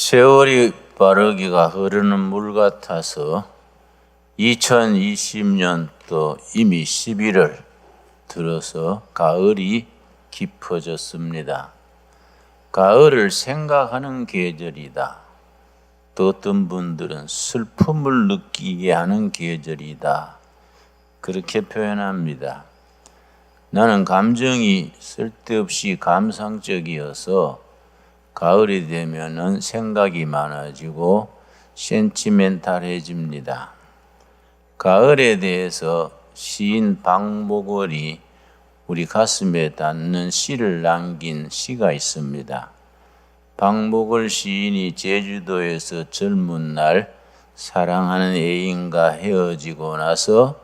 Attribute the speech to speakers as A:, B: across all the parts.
A: 세월이 빠르기가 흐르는 물 같아서 2020년도 이미 11월 들어서 가을이 깊어졌습니다. 가을을 생각하는 계절이다. 또 어떤 분들은 슬픔을 느끼게 하는 계절이다. 그렇게 표현합니다. 나는 감정이 쓸데없이 감상적이어서 가을이 되면은 생각이 많아지고 센티멘탈해집니다. 가을에 대해서 시인 박목월이 우리 가슴에 닿는 시를 남긴 시가 있습니다. 박목월 시인이 제주도에서 젊은 날 사랑하는 애인과 헤어지고 나서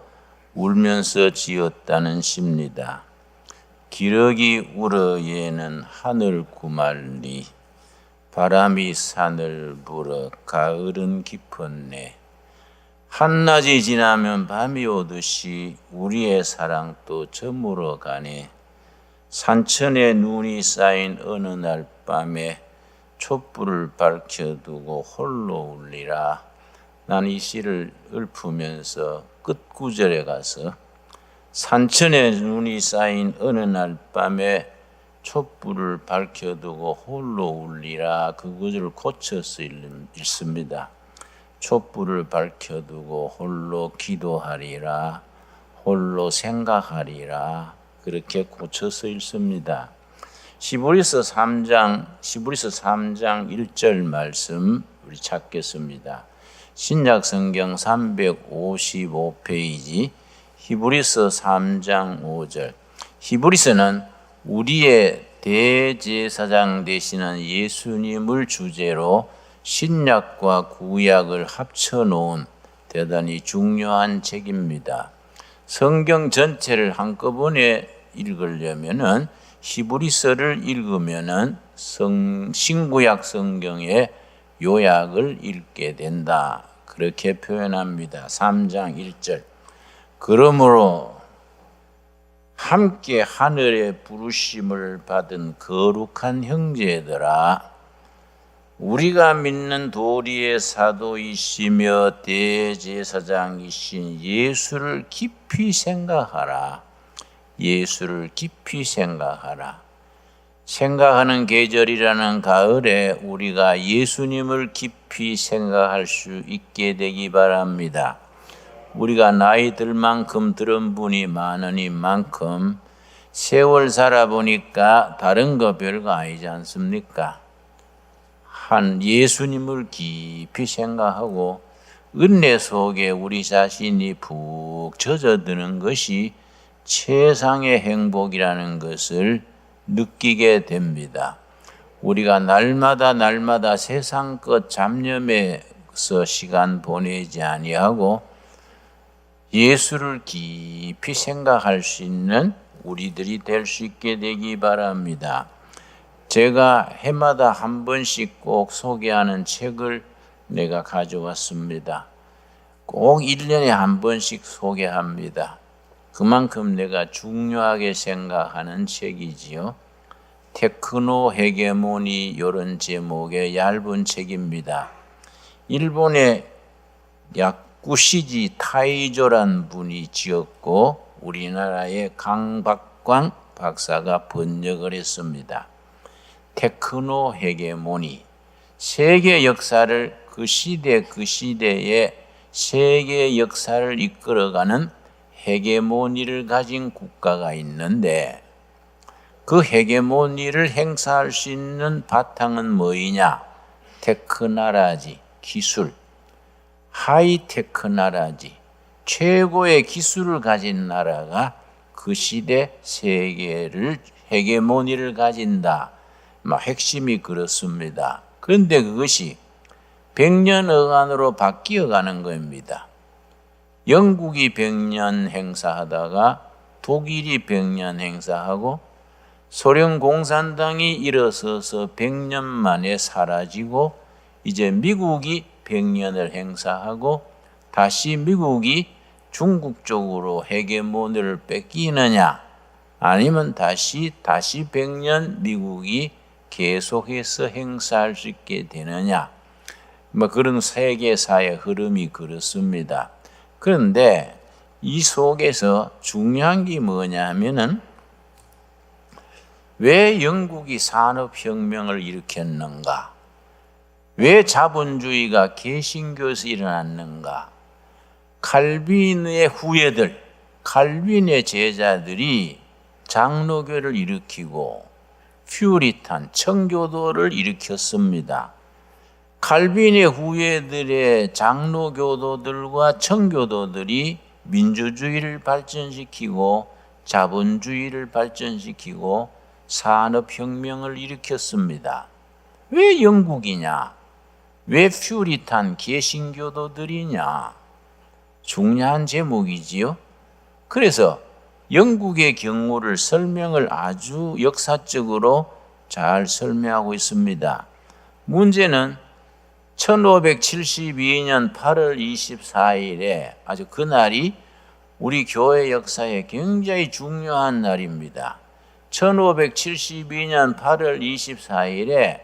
A: 울면서 지었다는 시입니다. 기러기 울어 얘는 하늘 구말리 바람이 산을 불어 가을은 깊었네. 한낮이 지나면 밤이 오듯이 우리의 사랑 또 저물어 가네. 산천에 눈이 쌓인 어느 날 밤에 촛불을 밝혀두고 홀로 울리라. 난 이 시를 읊으면서 끝 구절에 가서 산천에 눈이 쌓인 어느 날 밤에 촛불을 밝혀두고 홀로 울리라. 그 구절을 고쳐서 읽습니다. 촛불을 밝혀두고 홀로 기도하리라. 홀로 생각하리라. 그렇게 고쳐서 읽습니다. 히브리서 3장 1절 말씀 우리 찾겠습니다. 신약 성경 355페이지 히브리서 3장 5절. 히브리서는 우리의 대제사장 되시는 예수님을 주제로 신약과 구약을 합쳐놓은 대단히 중요한 책입니다. 성경 전체를 한꺼번에 읽으려면은 히브리서를 읽으면은 신구약 성경의 요약을 읽게 된다. 그렇게 표현합니다. 3장 1절. 그러므로 함께 하늘의 부르심을 받은 거룩한 형제들아, 우리가 믿는 도리의 사도이시며 대제사장이신 예수를 깊이 생각하라. 예수를 깊이 생각하라. 생각하는 계절이라는 가을에 우리가 예수님을 깊이 생각할 수 있게 되기 바랍니다. 우리가 나이 들 만큼 들은 분이 많으니만큼 세월 살아보니까 다른 거 별거 아니지 않습니까? 한 예수님을 깊이 생각하고 은혜 속에 우리 자신이 푹 젖어드는 것이 최상의 행복이라는 것을 느끼게 됩니다. 우리가 날마다 세상 것 잡념에서 시간 보내지 아니하고 예수를 깊이 생각할 수 있는 우리들이 될 수 있게 되기 바랍니다. 제가 해마다 한 번씩 꼭 소개하는 책을 내가 가져왔습니다. 꼭 1년에 한 번씩 소개합니다. 그만큼 내가 중요하게 생각하는 책이지요. 테크노 헤게모니 이런 제목의 얇은 책입니다. 일본의 야쿠시지 타이조란 분이 지었고 우리나라의 강박광 박사가 번역을 했습니다. 테크노 헤게모니, 세계 역사를 그 시대의 세계 역사를 이끌어가는 헤게모니를 가진 국가가 있는데 그 헤게모니를 행사할 수 있는 바탕은 뭐이냐? 테크나라지, 기술. 하이테크 나라지, 최고의 기술을 가진 나라가 그 시대 세계를 헤게모니를 가진다. 핵심이 그렇습니다. 그런데 그것이 100년 어간으로 바뀌어가는 겁니다. 영국이 100년 행사하다가 독일이 100년 행사하고 소련 공산당이 일어서서 100년 만에 사라지고 이제 미국이 100년을 행사하고 다시 미국이 중국 쪽으로 헤게모니를 뺏기느냐 아니면 다시 100년 미국이 계속해서 행사할 수 있게 되느냐? 뭐 그런 세계사의 흐름이 그렇습니다. 그런데 이 속에서 중요한 게 뭐냐면은 왜 영국이 산업혁명을 일으켰는가? 왜 자본주의가 개신교에서 일어났는가? 칼빈의 후예들, 칼빈의 제자들이 장로교를 일으키고 퓨리탄, 청교도를 일으켰습니다. 칼빈의 후예들의 장로교도들과 청교도들이 민주주의를 발전시키고 자본주의를 발전시키고 산업혁명을 일으켰습니다. 왜 영국이냐? 왜 퓨리탄 개신교도들이냐? 중요한 제목이지요. 그래서 영국의 경우를 설명을 아주 역사적으로 잘 설명하고 있습니다. 문제는 1572년 8월 24일에 아주 그날이 우리 교회 역사에 굉장히 중요한 날입니다. 1572년 8월 24일에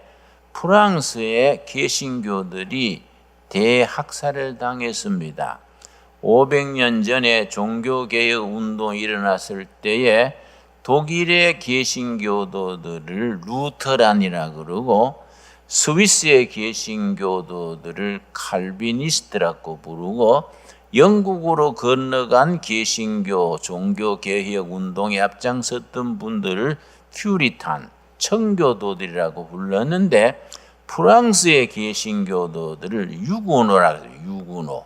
A: 프랑스의 개신교들이 대학살을 당했습니다. 500년 전에 종교개혁 운동이 일어났을 때에 독일의 개신교도들을 루터란이라 그러고 스위스의 개신교도들을 칼비니스트라고 부르고 영국으로 건너간 개신교 종교개혁 운동에 앞장섰던 분들을 퓨리탄, 청교도들이라고 불렀는데 프랑스의 개신교도들을 유구노라고 해요. 유구노.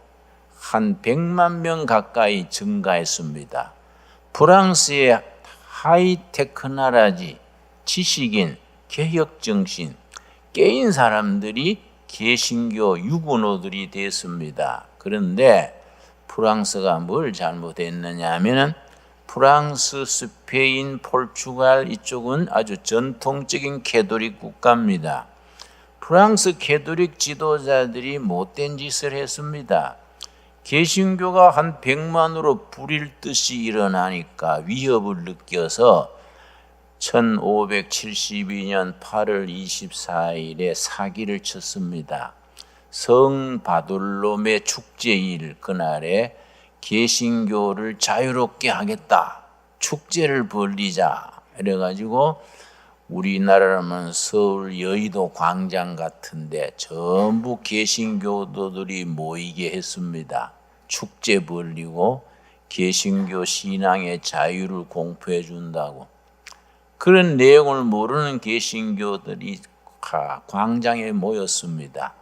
A: 한 100만 명 가까이 증가했습니다. 프랑스의 하이테크 나라지, 지식인, 개혁정신, 깨인 사람들이 개신교 유구노들이 됐습니다. 그런데 프랑스가 뭘 잘못했느냐 하면은 프랑스, 스페인, 포르투갈 이쪽은 아주 전통적인 캐톨릭 국가입니다. 프랑스 캐톨릭 지도자들이 못된 짓을 했습니다. 개신교가 한 100만으로 불일 듯이 일어나니까 위협을 느껴서 1572년 8월 24일에 사기를 쳤습니다. 성 바돌롬의 축제일 그날에 개신교를 자유롭게 하겠다. 축제를 벌리자. 이래가지고 우리나라라면 서울 여의도 광장 같은데 전부 개신교도들이 모이게 했습니다. 축제 벌리고 개신교 신앙의 자유를 공포해 준다고. 그런 내용을 모르는 개신교들이 광장에 모였습니다.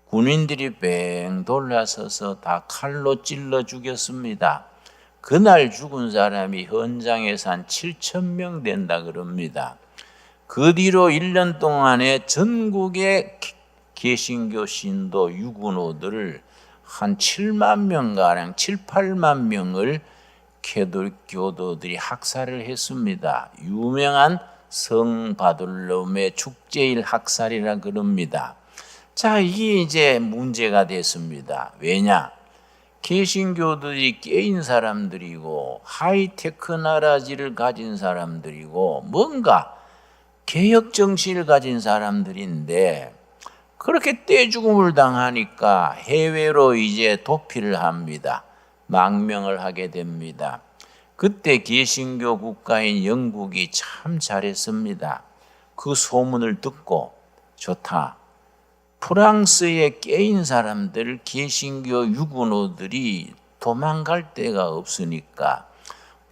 A: 군인들이 뺑 돌아서서 다 칼로 찔러 죽였습니다. 그날 죽은 사람이 현장에서 한 7,000명 된다 그럽니다. 그 뒤로 1년 동안에 전국의 개신교 신도 유구노들을 한 7만 명가량 7, 8만 명을 캐톨릭 교도들이 학살을 했습니다. 유명한 성 바돌롬의 축제일 학살이라 그럽니다. 자, 이게 이제 문제가 됐습니다. 왜냐? 개신교들이 깨인 사람들이고 하이테크 나라지를 가진 사람들이고 뭔가 개혁 정신을 가진 사람들인데 그렇게 떼죽음을 당하니까 해외로 이제 도피를 합니다. 망명을 하게 됩니다. 그때 개신교 국가인 영국이 참 잘했습니다. 그 소문을 듣고 좋다. 프랑스에 깨인 사람들, 개신교 유구노들이 도망갈 데가 없으니까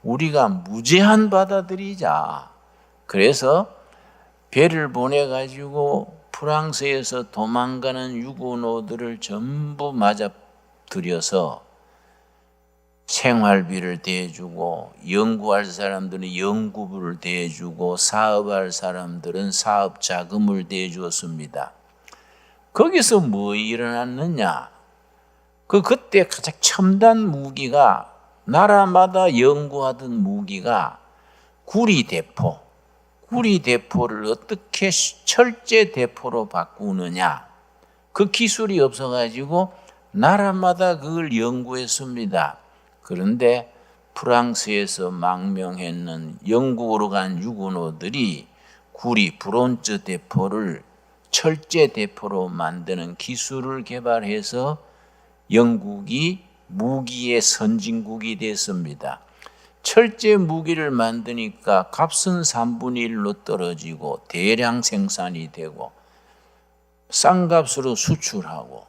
A: 우리가 무제한 받아들이자. 그래서 배를 보내가지고 프랑스에서 도망가는 유구노들을 전부 맞아들여서 생활비를 대주고 연구할 사람들은 연구비를 대주고 사업할 사람들은 사업 자금을 대주었습니다. 거기서 뭐 일어났느냐? 그때 가장 첨단 무기가 나라마다 연구하던 무기가 구리대포. 구리대포를 어떻게 철제대포로 바꾸느냐. 그 기술이 없어가지고 나라마다 그걸 연구했습니다. 그런데 프랑스에서 망명했는 영국으로 간 유구노들이 구리, 브론즈 대포를 철제 대포로 만드는 기술을 개발해서 영국이 무기의 선진국이 됐습니다. 철제 무기를 만드니까 값은 3분의 1로 떨어지고 대량 생산이 되고 싼 값으로 수출하고,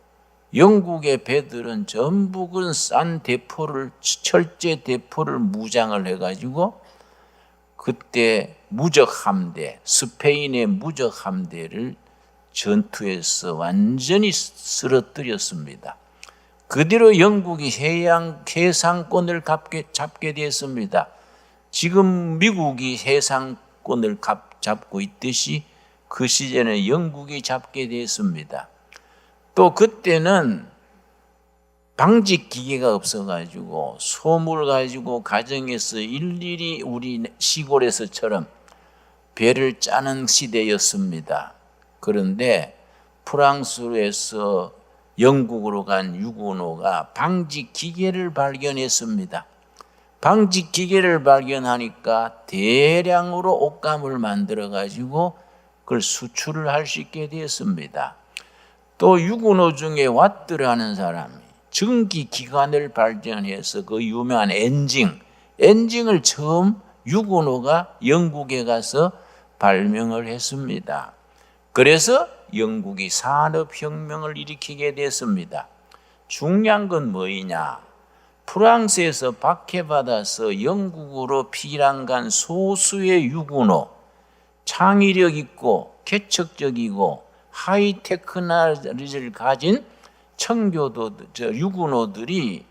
A: 영국의 배들은 전부 그 싼 대포를, 철제 대포를 무장을 해가지고 그때 무적 함대, 스페인의 무적 함대를 전투에서 완전히 쓰러뜨렸습니다. 그 뒤로 영국이 해상권을 잡게 됐습니다. 지금 미국이 해상권을 잡고 있듯이 그 시절에 영국이 잡게 됐습니다. 또 그때는 방직 기계가 없어가지고 소물 가지고 가정에서 일일이 우리 시골에서처럼 배를 짜는 시대였습니다. 그런데 프랑스에서 영국으로 간 유고노가 방직 기계를 발견했습니다. 방직 기계를 발견하니까 대량으로 옷감을 만들어 가지고 그걸 수출을 할 수 있게 되었습니다. 또 유고노 중에 왓트라는 사람이 전기 기관을 발견해서 그 유명한 엔징을 처음 유고노가 영국에 가서 발명을 했습니다. 그래서 영국이 산업혁명을 일으키게 됐습니다. 중요한 건 뭐이냐? 프랑스에서 박해받아서 영국으로 피난 간 소수의 유고노, 창의력 있고 개척적이고 하이테크놀로지를 가진 유고노들이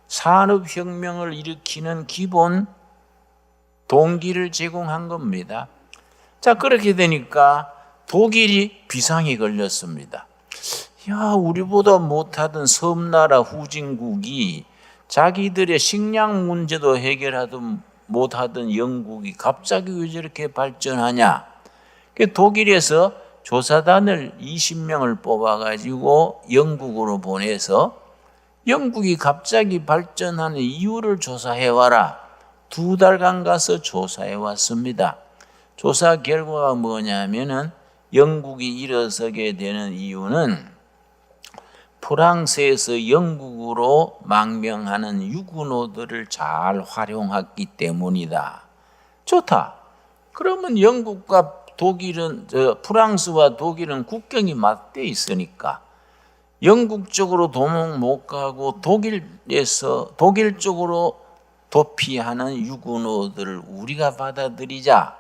A: 산업혁명을 일으키는 기본 동기를 제공한 겁니다. 자, 그렇게 되니까 독일이 비상이 걸렸습니다. 야, 우리보다 못하던 섬나라 후진국이 자기들의 식량 문제도 해결하던 못하던 영국이 갑자기 왜 저렇게 발전하냐? 독일에서 조사단을 20명을 뽑아가지고 영국으로 보내서 영국이 갑자기 발전하는 이유를 조사해와라. 2달간 가서 조사해 왔습니다. 조사 결과가 뭐냐면은 영국이 일어서게 되는 이유는 프랑스에서 영국으로 망명하는 유고노들을 잘 활용했기 때문이다. 좋다. 그러면 영국과 프랑스와 독일은 국경이 맞대 있으니까 영국 쪽으로 도망 못 가고 독일 쪽으로 도피하는 유고노들을 우리가 받아들이자.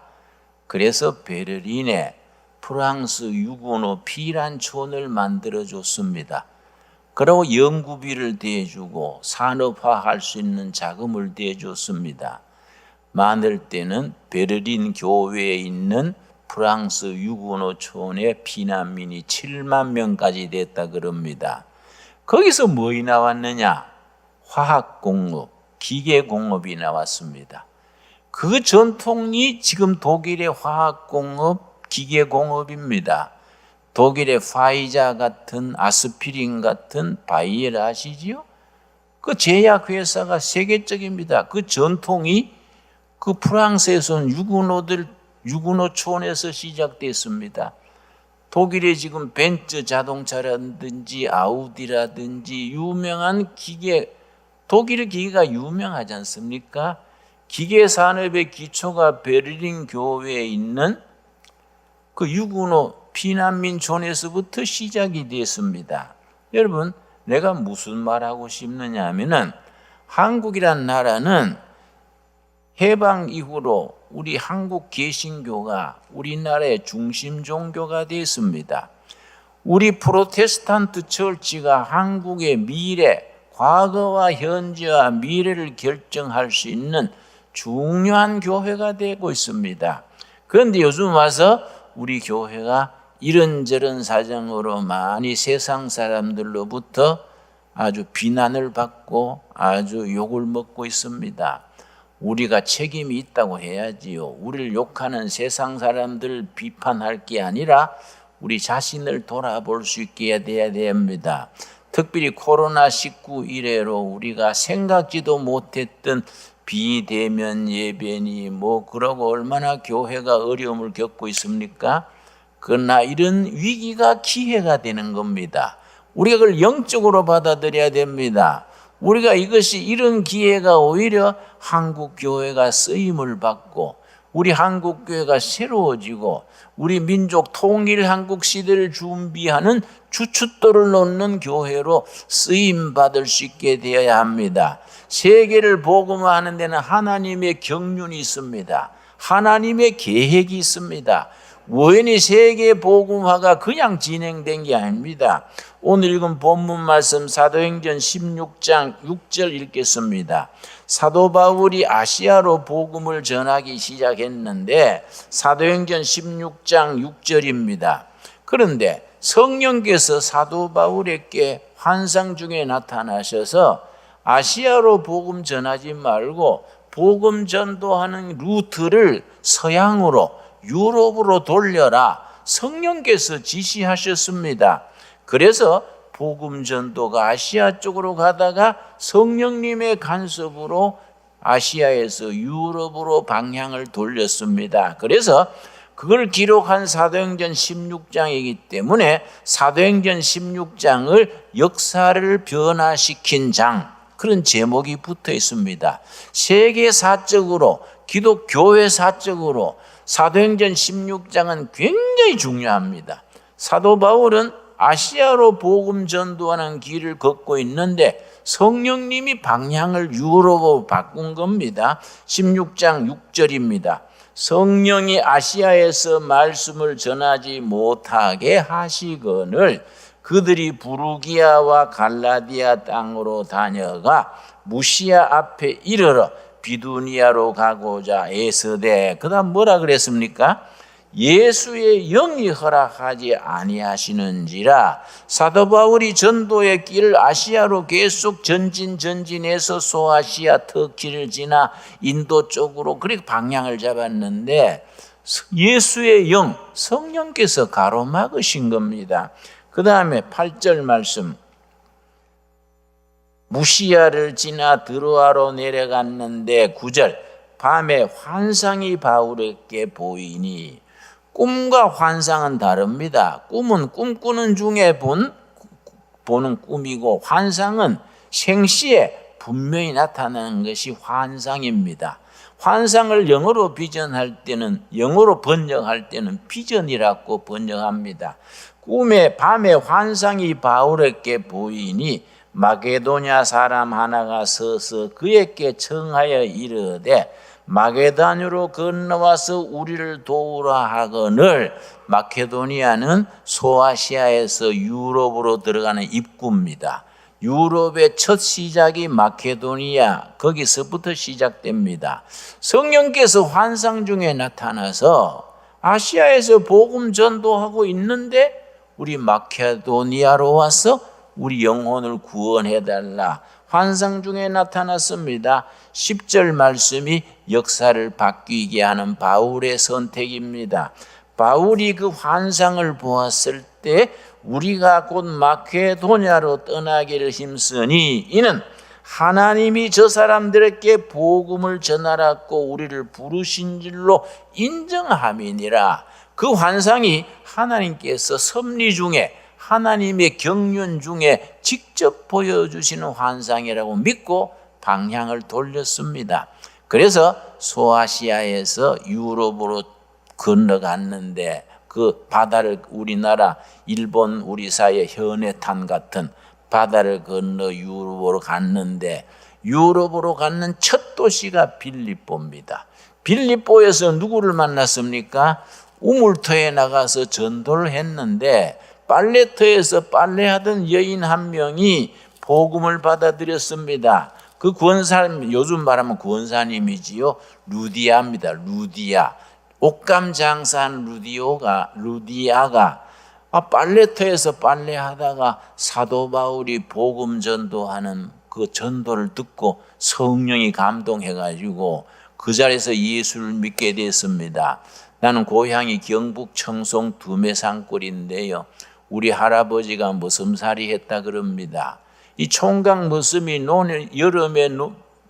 A: 그래서 베를린에 프랑스 유고노 피란촌을 만들어줬습니다. 그리고 연구비를 대주고 산업화할 수 있는 자금을 대줬습니다. 많을 때는 베를린 교외에 있는 프랑스 유고노촌에 피난민이 7만 명까지 됐다 그럽니다. 거기서 뭐이 나왔느냐? 화학공업, 기계공업이 나왔습니다. 그 전통이 지금 독일의 화학공업, 기계공업입니다. 독일의 파이자 같은 아스피린 같은 바이엘 아시지요? 그 제약회사가 세계적입니다. 그 전통이 그 프랑스에서 온 유고노촌에서 시작됐습니다. 독일의 지금 벤츠 자동차라든지 아우디라든지 유명한 기계, 독일의 기계가 유명하지 않습니까? 기계 산업의 기초가 베를린 교외에 있는 그 유고노 피난민촌에서부터 시작이 됐습니다. 여러분, 내가 무슨 말하고 싶느냐 하면은 한국이란 나라는 해방 이후로 우리 한국 개신교가 우리나라의 중심 종교가 됐습니다. 우리 프로테스탄트 처치가 한국의 미래, 과거와 현재와 미래를 결정할 수 있는 중요한 교회가 되고 있습니다. 그런데 요즘 와서 우리 교회가 이런저런 사정으로 많이 세상 사람들로부터 아주 비난을 받고 아주 욕을 먹고 있습니다. 우리가 책임이 있다고 해야지요. 우리를 욕하는 세상 사람들 비판할 게 아니라 우리 자신을 돌아볼 수 있게 돼야 됩니다. 특별히 코로나19 이래로 우리가 생각지도 못했던 비대면 예배니 뭐 그러고 얼마나 교회가 어려움을 겪고 있습니까? 그러나 이런 위기가 기회가 되는 겁니다. 우리가 그걸 영적으로 받아들여야 됩니다. 우리가 이런 기회가 오히려 한국 교회가 쓰임을 받고 우리 한국 교회가 새로워지고 우리 민족 통일 한국 시대를 준비하는 주춧돌을 놓는 교회로 쓰임 받을 수 있게 되어야 합니다. 세계를 복음화하는 데는 하나님의 경륜이 있습니다. 하나님의 계획이 있습니다. 우연히 세계 복음화가 그냥 진행된 게 아닙니다. 오늘 읽은 본문 말씀 사도행전 16장 6절 읽겠습니다. 사도 바울이 아시아로 복음을 전하기 시작했는데 사도행전 16장 6절입니다. 그런데 성령께서 사도 바울에게 환상 중에 나타나셔서 아시아로 복음 전하지 말고 복음 전도하는 루트를 서양으로 유럽으로 돌려라. 성령께서 지시하셨습니다. 그래서 복음 전도가 아시아 쪽으로 가다가 성령님의 간섭으로 아시아에서 유럽으로 방향을 돌렸습니다. 그래서 그걸 기록한 사도행전 16장이기 때문에 사도행전 16장을 역사를 변화시킨 장, 그런 제목이 붙어 있습니다. 세계사적으로, 기독교회사적으로 사도행전 16장은 굉장히 중요합니다. 사도 바울은 아시아로 복음 전도하는 길을 걷고 있는데 성령님이 방향을 유럽으로 바꾼 겁니다. 16장 6절입니다. 성령이 아시아에서 말씀을 전하지 못하게 하시거늘 그들이 부르기아와 갈라디아 땅으로 다녀가 무시아 앞에 이르러 비두니아로 가고자 애쓰되, 그 다음 뭐라 그랬습니까? 예수의 영이 허락하지 아니하시는지라. 사도 바울이 전도의 길을 아시아로 계속 전진해서 소아시아 터키를 지나 인도 쪽으로 그렇게 방향을 잡았는데 예수의 영, 성령께서 가로막으신 겁니다. 그 다음에 8절 말씀, 무시아를 지나 드로아로 내려갔는데 9절, 밤에 환상이 바울에게 보이니. 꿈과 환상은 다릅니다. 꿈은 꿈꾸는 중에 보는 꿈이고 환상은 생시에 분명히 나타나는 것이 환상입니다. 환상을 영어로 번역할 때는 비전이라고 번역합니다. 밤에 환상이 바울에게 보이니 마게도냐 사람 하나가 서서 그에게 청하여 이르되 마게도냐로 건너와서 우리를 도우라 하거늘. 마케도니아는 소아시아에서 유럽으로 들어가는 입구입니다. 유럽의 첫 시작이 마케도니아, 거기서부터 시작됩니다. 성령께서 환상 중에 나타나서 아시아에서 복음 전도하고 있는데 우리 마케도니아로 와서 우리 영혼을 구원해달라. 환상 중에 나타났습니다. 10절 말씀이 역사를 바뀌게 하는 바울의 선택입니다. 바울이 그 환상을 보았을 때 우리가 곧 마케도냐로 떠나기를 힘쓰니 이는 하나님이 저 사람들에게 복음을 전하라고 우리를 부르신 줄로 인정함이니라. 그 환상이 하나님께서 섭리 중에 하나님의 경륜 중에 직접 보여주시는 환상이라고 믿고 방향을 돌렸습니다. 그래서 소아시아에서 유럽으로 건너갔는데 그 바다를 우리나라 일본 우리 사이의 현해탄 같은 바다를 건너 유럽으로 갔는데 유럽으로 갔는 첫 도시가 빌립보입니다. 빌립보에서 누구를 만났습니까? 우물터에 나가서 전도를 했는데 빨래터에서 빨래하던 여인 한 명이 복음을 받아들였습니다. 그 구원사님, 요즘 말하면 구원사님이지요. 루디아입니다. 루디아. 옷감 장사한 루디아가 빨래터에서 빨래하다가 사도 바울이 복음 전도하는 그 전도를 듣고 성령이 감동해가지고 그 자리에서 예수를 믿게 됐습니다. 나는 고향이 경북 청송 두메산골인데요. 우리 할아버지가 머슴살이 했다 그럽니다. 이 총각 머슴이 여름에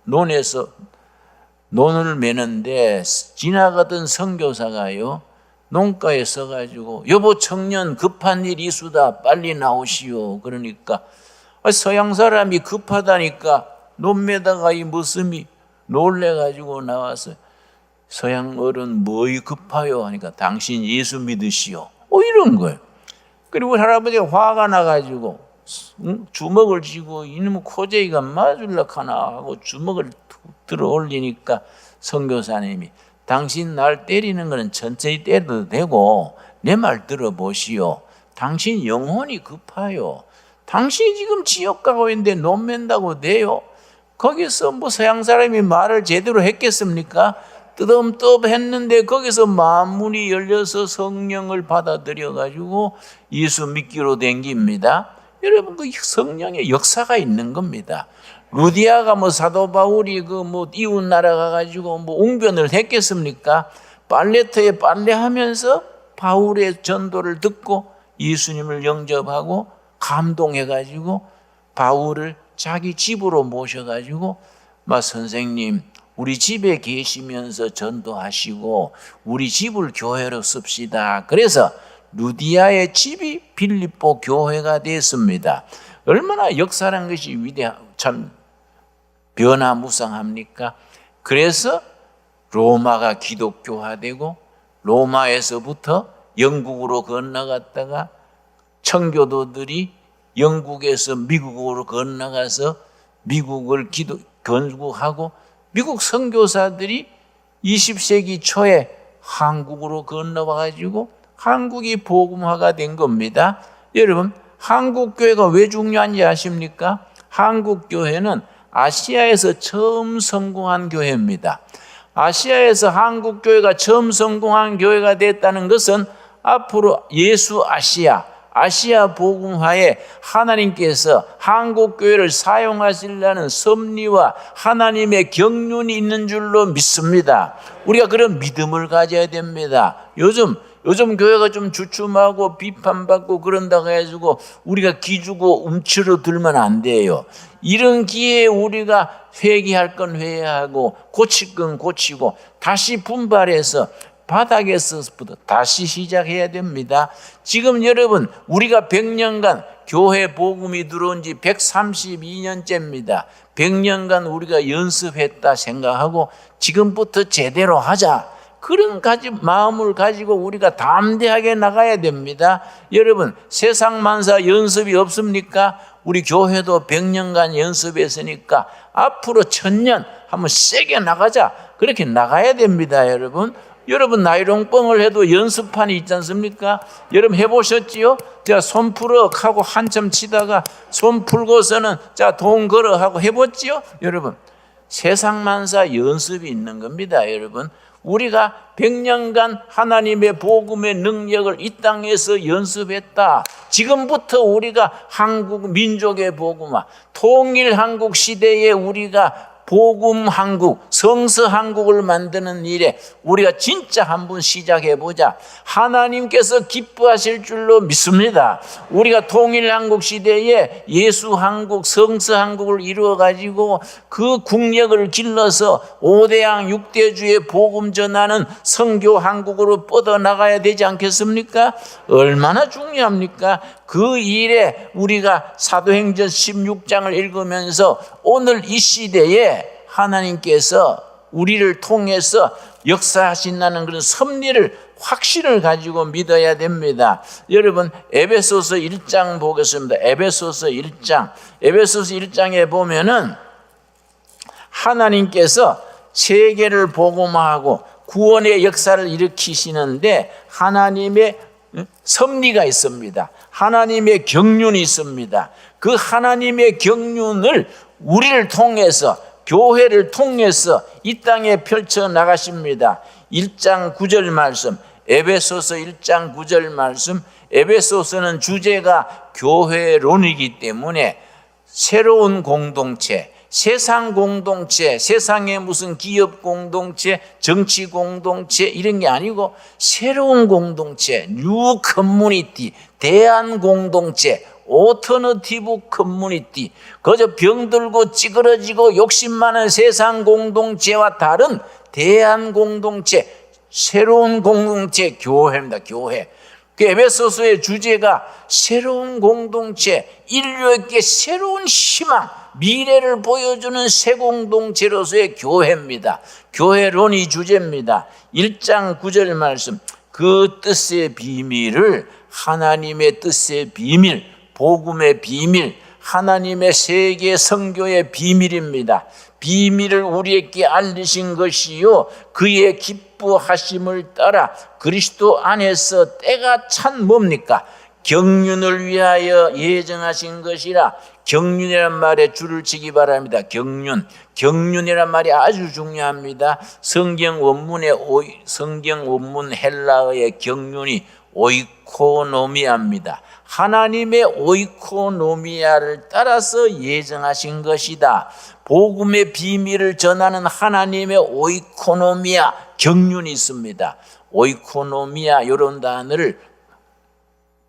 A: 논에서 논을 매는데 지나가던 선교사가요 농가에 서가지고 여보 청년 급한 일 이수다 빨리 나오시오. 그러니까 서양 사람이 급하다니까 논 매다가 이 모습이 놀래가지고 나와서 서양 어른 뭐이 급하요 하니까 당신 예수 믿으시오. 이런 거예요. 그리고 할아버지가 화가 나가지고 주먹을 쥐고 이놈의 코제이가 맞을락 하나 하고 주먹을 들어 올리니까 선교사님이 당신 날 때리는 거는 천천히 때려도 되고 내 말 들어보시오. 당신 영혼이 급하요. 당신이 지금 지옥 가고 있는데 논 맨다고 돼요? 거기서 뭐 서양 사람이 말을 제대로 했겠습니까? 뜨덤뜨 했는데 거기서 만문이 열려서 성령을 받아들여 가지고 예수 믿기로 된 겁니다. 여러분 그 성령의 역사가 있는 겁니다. 루디아가 뭐 사도 바울이 그 뭐 이웃 나라 가가지고 뭐 웅변을 했겠습니까? 빨래터에 빨래하면서 바울의 전도를 듣고 예수님을 영접하고 감동해가지고 바울을 자기 집으로 모셔가지고 선생님 우리 집에 계시면서 전도하시고 우리 집을 교회로 씁시다. 그래서 루디아의 집이 빌립보 교회가 됐습니다. 얼마나 역사란 것이 참 변화무쌍합니까? 그래서 로마가 기독교화되고 로마에서부터 영국으로 건너갔다가 청교도들이 영국에서 미국으로 건너가서 미국을 건국하고 미국 선교사들이 20세기 초에 한국으로 건너와가지고 한국이 복음화가 된 겁니다. 여러분 한국교회가 왜 중요한지 아십니까? 한국교회는 아시아에서 처음 성공한 교회입니다. 아시아에서 한국교회가 처음 성공한 교회가 됐다는 것은 앞으로 예수 아시아 복음화에 하나님께서 한국교회를 사용하시려는 섭리와 하나님의 경륜이 있는 줄로 믿습니다. 우리가 그런 믿음을 가져야 됩니다. 요즘 교회가 좀 주춤하고 비판받고 그런다고 해가지고 우리가 기주고 움츠러들면 안 돼요. 이런 기회에 우리가 회개할 건 회개하고 고칠 건 고치고 다시 분발해서 바닥에서부터 다시 시작해야 됩니다. 지금 여러분 우리가 100년간 교회 복음이 들어온 지 132년째입니다. 100년간 우리가 연습했다 생각하고 지금부터 제대로 하자. 그런 마음을 가지고 우리가 담대하게 나가야 됩니다. 여러분 세상 만사 연습이 없습니까? 우리 교회도 100년간 연습했으니까 앞으로 1000년 한번 세게 나가자. 그렇게 나가야 됩니다. 여러분 나이롱뻥을 해도 연습판이 있지 않습니까? 여러분 해보셨지요? 자, 손 풀어 하고 한참 치다가 손 풀고서는 자, 돈 걸어 하고 해봤지요? 여러분 세상만사 연습이 있는 겁니다. 여러분 우리가 100년간 하나님의 복음의 능력을 이 땅에서 연습했다. 지금부터 우리가 한국 민족의 복음화, 통일 한국 시대에 우리가 복음 한국, 성서 한국을 만드는 일에 우리가 진짜 한번 시작해보자. 하나님께서 기뻐하실 줄로 믿습니다. 우리가 통일 한국 시대에 예수 한국, 성서 한국을 이루어가지고 그 국력을 길러서 5대양 6대주의 복음 전하는 선교 한국으로 뻗어나가야 되지 않겠습니까? 얼마나 중요합니까? 그 일에 우리가 사도행전 16장을 읽으면서 오늘 이 시대에 하나님께서 우리를 통해서 역사하신다는 그런 섭리를 확신을 가지고 믿어야 됩니다. 여러분 에베소서 1장 보겠습니다. 에베소서 1장에 보면은 하나님께서 세계를 복음화하고 구원의 역사를 일으키시는데 하나님의 섭리가 있습니다. 하나님의 경륜이 있습니다. 그 하나님의 경륜을 우리를 통해서 교회를 통해서 이 땅에 펼쳐 나가십니다. 1장 9절 말씀, 에베소서 1장 9절 말씀. 에베소서는 주제가 교회론이기 때문에 새로운 공동체, 세상 공동체, 세상의 무슨 기업 공동체, 정치 공동체 이런 게 아니고 새로운 공동체, 뉴 커뮤니티, 대한 공동체, 오터너티브 커뮤니티, 그저 병들고 찌그러지고 욕심 많은 세상 공동체와 다른 대한 공동체, 새로운 공동체, 교회입니다. 교회. 그 에베소서의 주제가 새로운 공동체, 인류에게 새로운 희망, 미래를 보여주는 새 공동체로서의 교회입니다. 교회론이 주제입니다. 1장 9절 말씀, 그 뜻의 비밀을, 하나님의 뜻의 비밀, 복음의 비밀, 하나님의 세계 선교의 비밀입니다. 비밀을 우리에게 알리신 것이요, 그의 기뻐하심을 따라 그리스도 안에서 때가 찬 뭡니까? 경륜을 위하여 예정하신 것이라. 경륜이란 말에 줄을 치기 바랍니다. 경륜이란 말이 아주 중요합니다. 성경 원문 헬라어의 경륜이 오이코노미아입니다. 하나님의 오이코노미아를 따라서 예정하신 것이다. 복음의 비밀을 전하는 하나님의 오이코노미아, 경륜이 있습니다. 오이코노미아, 이런 단어를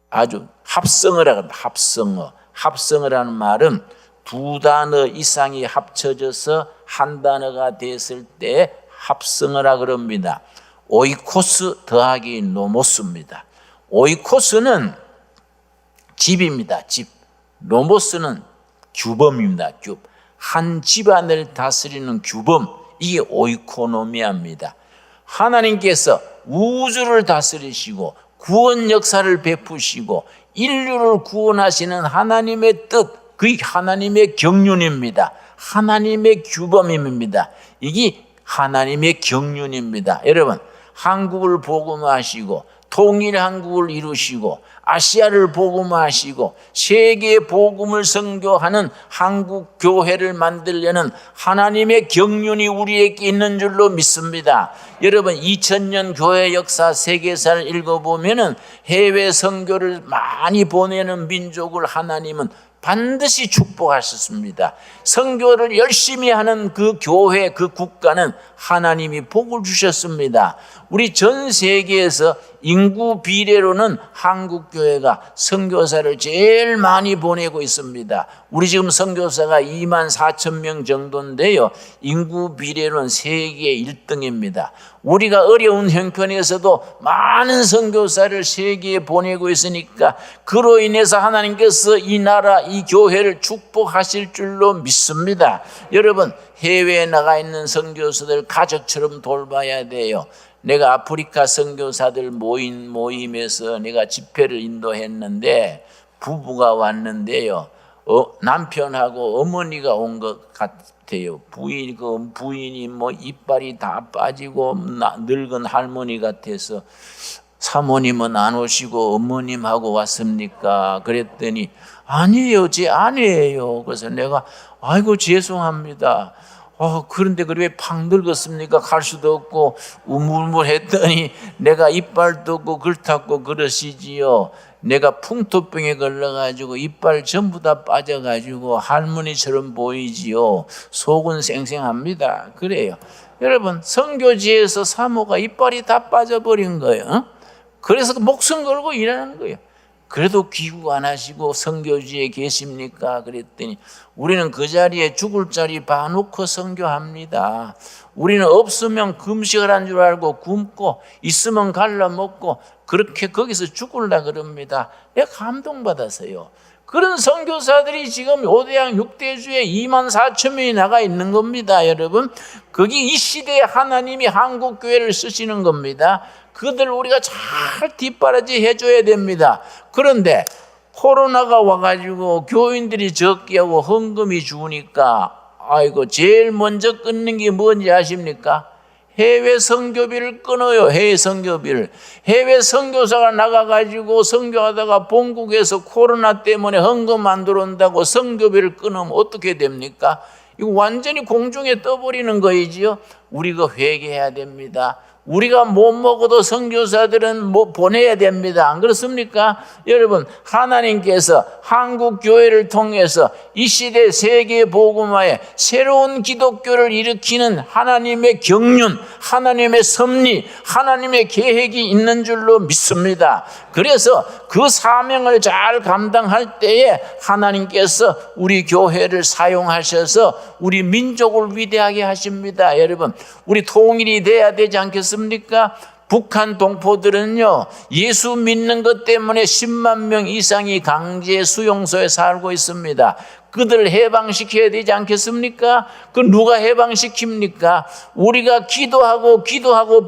A: 아주 합성어라고 합니다. 합성어라는 말은 두 단어 이상이 합쳐져서 한 단어가 됐을 때 합성어라 그럽니다. 오이코스 더하기 노모스입니다. 오이코스는 집입니다. 집. 노모스는 규범입니다. 한 집안을 다스리는 규범, 이게 오이코노미아입니다. 하나님께서 우주를 다스리시고 구원 역사를 베푸시고 인류를 구원하시는 하나님의 뜻, 그게 하나님의 경륜입니다. 하나님의 규범입니다. 이게 하나님의 경륜입니다. 여러분, 한국을 복음화하시고 통일 한국을 이루시고 아시아를 복음화하시고 세계 복음을 선교하는 한국 교회를 만들려는 하나님의 경륜이 우리에게 있는 줄로 믿습니다. 여러분, 2000년 교회 역사 세계사를 읽어보면은 해외 선교를 많이 보내는 민족을 하나님은 반드시 축복하셨습니다. 선교를 열심히 하는 그 교회, 그 국가는 하나님이 복을 주셨습니다. 우리 전 세계에서 인구 비례로는 한국 교회가 선교사를 제일 많이 보내고 있습니다. 우리 지금 선교사가 24,000명 정도인데요, 인구 비례로는 세계 1등입니다. 우리가 어려운 형편에서도 많은 선교사를 세계에 보내고 있으니까 그로 인해서 하나님께서 이 나라, 이 교회를 축복하실 줄로 믿습니다. 여러분, 해외에 나가 있는 선교사들 가족처럼 돌봐야 돼요. 내가 아프리카 선교사들 모임에서 내가 집회를 인도했는데 부부가 왔는데요, 남편하고 어머니가 온 것 같아요. 부인이 뭐 이빨이 다 빠지고 늙은 할머니 같아서 사모님은 안 오시고 어머님하고 왔습니까? 그랬더니 아니에요, 제 아내예요. 그래서 내가 아이고 죄송합니다. 그런데 왜 팍 늙었습니까? 갈 수도 없고 우물물했더니 내가 이빨도 없고 그렇다고 그러시지요. 내가 풍토병에 걸려가지고 이빨 전부 다 빠져가지고 할머니처럼 보이지요. 속은 쌩쌩합니다. 그래요. 여러분, 선교지에서 사모가 이빨이 다 빠져버린 거예요. 그래서 목숨 걸고 일하는 거예요. 그래도 귀국 안 하시고 선교지에 계십니까? 그랬더니 우리는 그 자리에 죽을 자리 봐놓고 선교합니다. 우리는 없으면 금식을 한 줄 알고 굶고 있으면 갈라 먹고 그렇게 거기서 죽으려 그럽니다. 내가 감동받았어요. 그런 선교사들이 지금 5대양 6대주에 24,000명이 나가 있는 겁니다. 여러분, 거기 이 시대에 하나님이 한국교회를 쓰시는 겁니다. 그들 우리가 잘 뒷바라지 해줘야 됩니다. 그런데 코로나가 와가지고 교인들이 적게 하고 헌금이 주니까 아이고 제일 먼저 끊는 게 뭔지 아십니까? 해외 선교비를 끊어요. 해외 선교비를. 해외 선교사가 나가가지고 선교하다가 본국에서 코로나 때문에 헌금 안 들어온다고 선교비를 끊으면 어떻게 됩니까? 이거 완전히 공중에 떠버리는 거이지요. 우리가 회개해야 됩니다. 우리가 못 먹어도 선교사들은 보내야 됩니다. 안 그렇습니까? 여러분, 하나님께서 한국 교회를 통해서 이 시대 세계 복음화에 새로운 기독교를 일으키는 하나님의 경륜, 하나님의 섭리, 하나님의 계획이 있는 줄로 믿습니다. 그래서 그 사명을 잘 감당할 때에 하나님께서 우리 교회를 사용하셔서 우리 민족을 위대하게 하십니다. 여러분, 우리 통일이 돼야 되지 않겠습니까? 북한 동포들은요, 예수 믿는 것 때문에 10만 명 이상이 강제 수용소에 살고 있습니다. 그들을 해방시켜야 되지 않겠습니까? 그 누가 해방시킵니까? 우리가 기도하고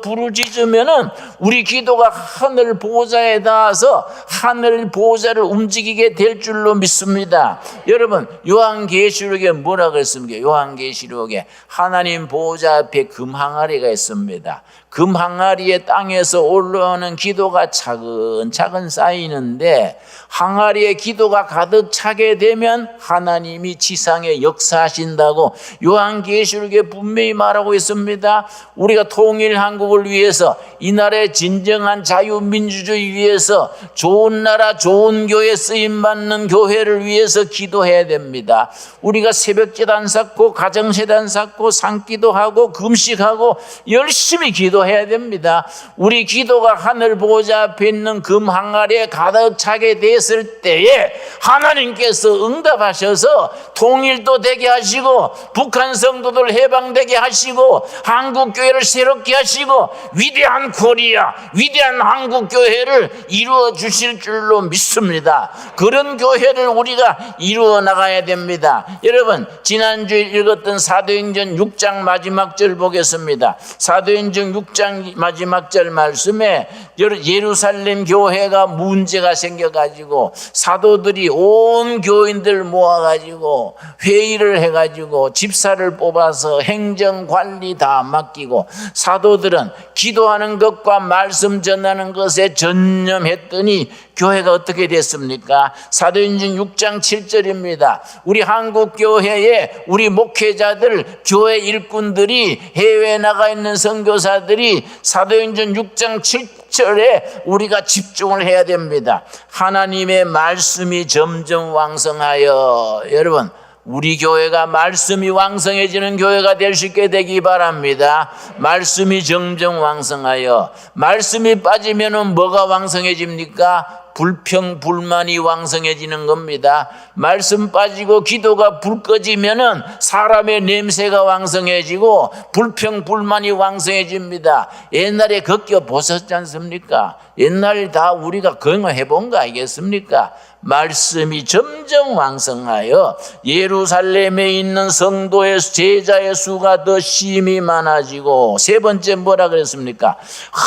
A: 부르짖으면은 우리 기도가 하늘 보좌에 닿아서 하늘 보좌를 움직이게 될 줄로 믿습니다. 여러분, 요한계시록에 뭐라 그랬습니까? 요한계시록에 하나님 보좌 앞에 금 항아리가 있습니다. 금 항아리에 땅에서 올라오는 기도가 차근차근 쌓이는데, 항아리에 기도가 가득 차게 되면 하나님이 지상에 역사하신다고 요한계시록에 분명히 말하고 있습니다. 우리가 통일 한국을 위해서, 이 나라의 진정한 자유민주주의 위해서, 좋은 나라 좋은 교회 쓰임받는 교회를 위해서 기도해야 됩니다. 우리가 새벽제단 쌓고 가정제단 쌓고 산기도하고 금식하고 열심히 기도해야 됩니다. 우리 기도가 하늘 보좌 앞에 있는 금 항아리에 가득 차게 됐을 때에 하나님께서 응답하셔서 통일도 되게 하시고, 북한 성도들 해방되게 하시고, 한국교회를 새롭게 하시고, 위대한 코리아, 위대한 한국교회를 이루어 주실 줄로 믿습니다. 그런 교회를 우리가 이루어 나가야 됩니다. 여러분, 지난주에 읽었던 사도행전 6장 마지막 절 보겠습니다. 사도행전 6장 마지막 절 말씀에 예루살렘 교회가 문제가 생겨가지고 사도들이 온 교인들 모아가지고 회의를 해가지고 집사를 뽑아서 행정관리 다 맡기고, 사도들은 기도하는 것과 말씀 전하는 것에 전념했더니 교회가 어떻게 됐습니까? 사도행전 6장 7절입니다. 우리 한국교회에 우리 목회자들, 교회 일꾼들이, 해외에 나가 있는 선교사들이 사도행전 6장 7절에 우리가 집중을 해야 됩니다. 하나님의 말씀이 점점 왕성하여, 여러분, 우리 교회가 말씀이 왕성해지는 교회가 될 수 있게 되기 바랍니다. 말씀이 점점 왕성하여, 말씀이 빠지면 뭐가 왕성해집니까? 불평, 불만이 왕성해지는 겁니다. 말씀 빠지고 기도가 불 꺼지면은 사람의 냄새가 왕성해지고 불평, 불만이 왕성해집니다. 옛날에 겪어 보셨지 않습니까? 옛날 다 우리가 경험해 본 거 아니겠습니까? 말씀이 점점 왕성하여 예루살렘에 있는 성도의 제자의 수가 더 심히 많아지고, 세 번째 뭐라 그랬습니까?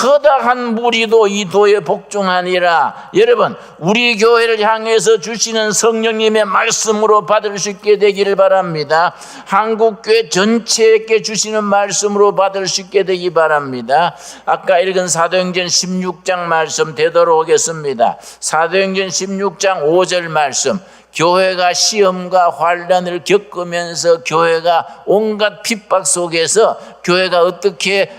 A: 허다한 무리도 이 도에 복종하니라. 여러분, 우리 교회를 향해서 주시는 성령님의 말씀으로 받을 수 있게 되기를 바랍니다. 한국교회 전체에게 주시는 말씀으로 받을 수 있게 되기 바랍니다. 아까 읽은 사도행전 16장 말씀 되돌아오겠습니다. 사도행전 16장 5절 말씀, 교회가 시험과 환난을 겪으면서 교회가 온갖 핍박 속에서 교회가 어떻게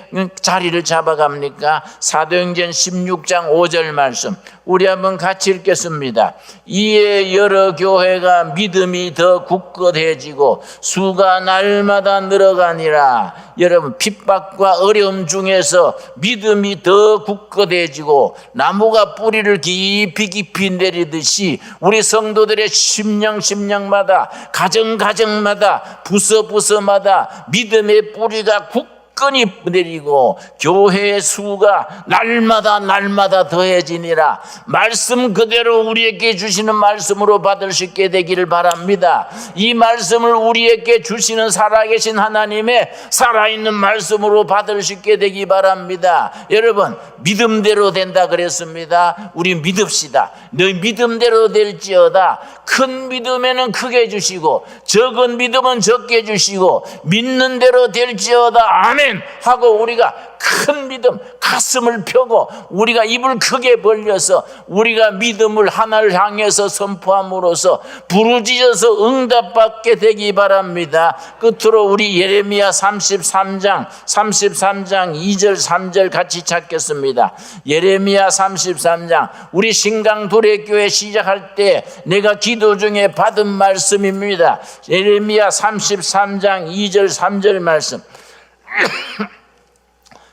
A: 자리를 잡아갑니까? 사도행전 16장 5절 말씀 우리 한번 같이 읽겠습니다. 이에 여러 교회가 믿음이 더 굳건해지고 수가 날마다 늘어가니라. 여러분, 핍박과 어려움 중에서 믿음이 더 굳건해지고 나무가 뿌리를 깊이 내리듯이 우리 성도들의 심령마다, 가정마다, 부서마다 믿음의 뿌리가 굳건히 내리고 교회의 수가 날마다 더해지니라. 말씀 그대로 우리에게 주시는 말씀으로 받을 수 있게 되기를 바랍니다. 이 말씀을 우리에게 주시는 살아계신 하나님의 살아있는 말씀으로 받을 수 있게 되기 바랍니다. 여러분, 믿음대로 된다 그랬습니다. 우리 믿읍시다. 너희 믿음대로 될지어다. 큰 믿음에는 크게 주시고 적은 믿음은 적게 주시고 믿는 대로 될지어다. 아멘 하고 우리가 큰 믿음, 가슴을 펴고 우리가 입을 크게 벌려서 우리가 믿음을 하나를 향해서 선포함으로써 부르짖어서 응답받게 되기 바랍니다. 끝으로 우리 예레미야 33장 2절 3절 같이 찾겠습니다. 예레미야 33장, 우리 신강도래교회 시작할 때 내가 기도 중에 받은 말씀입니다. 예레미야 33장 2절 3절 말씀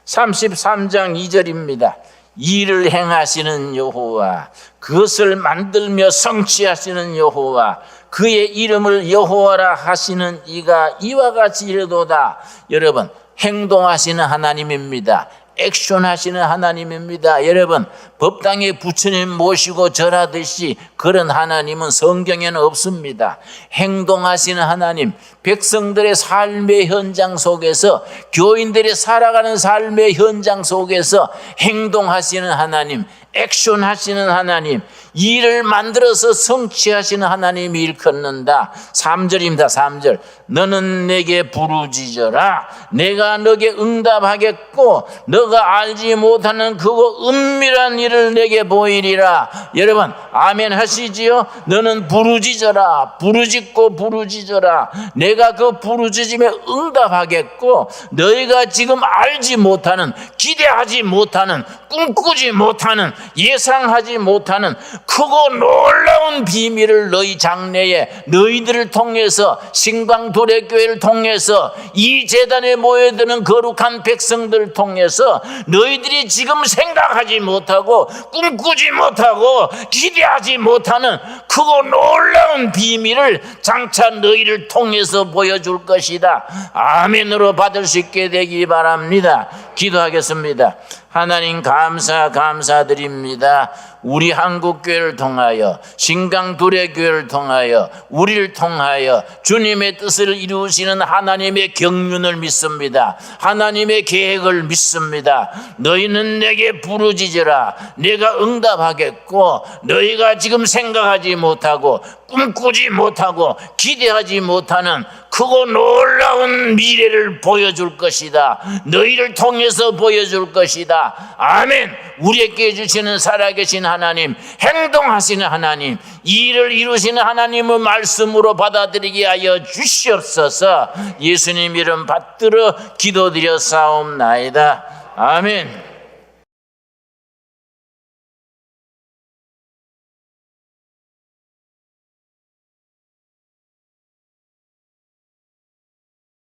A: 33장 2절입니다. 일을 행하시는 여호와, 그것을 만들며 성취하시는 여호와, 그의 이름을 여호와라 하시는 이가 이와 같이 이르도다. 여러분, 행동하시는 하나님입니다. 액션하시는 하나님입니다. 여러분, 법당에 부처님 모시고 절하듯이 그런 하나님은 성경에는 없습니다. 행동하시는 하나님, 백성들의 삶의 현장 속에서, 교인들이 살아가는 삶의 현장 속에서 행동하시는 하나님, 액션하시는 하나님, 일을 만들어서 성취하시는 하나님이 일컫는다. 3절입니다. 3절. 너는 내게 부르짖어라. 내가 너에게 응답하겠고 너가 알지 못하는 그거 은밀한 일을 내게 보이리라. 여러분, 아멘 하시지요? 너는 부르짖어라. 부르짖고 부르짖어라. 내가 그 부르짖음에 응답하겠고 너희가 지금 알지 못하는, 기대하지 못하는, 꿈꾸지 못하는, 예상하지 못하는 크고 놀라운 비밀을 너희 장래에 너희들을 통해서, 신광도래교회를 통해서, 이 재단에 모여드는 거룩한 백성들을 통해서 너희들이 지금 생각하지 못하고 꿈꾸지 못하고 기대하지 못하는 크고 놀라운 비밀을 장차 너희를 통해서 보여줄 것이다. 아멘으로 받을 수 있게 되기 바랍니다. 기도하겠습니다. 하나님 감사드립니다. 우리 한국교회를 통하여, 신강두레교회를 통하여, 우리를 통하여 주님의 뜻을 이루시는 하나님의 경륜을 믿습니다. 하나님의 계획을 믿습니다. 너희는 내게 부르짖으라. 내가 응답하겠고 너희가 지금 생각하지 못하고 꿈꾸지 못하고 기대하지 못하는 크고 놀라운 미래를 보여줄 것이다. 너희를 통해서 보여줄 것이다. 아멘. 우리에게 주시는 살아계신 하나님, 행동하시는 하나님, 일을 이루시는 하나님의 말씀으로 받아들이게 하여 주시옵소서. 예수님 이름 받들어 기도드려 싸움나이다. 아멘.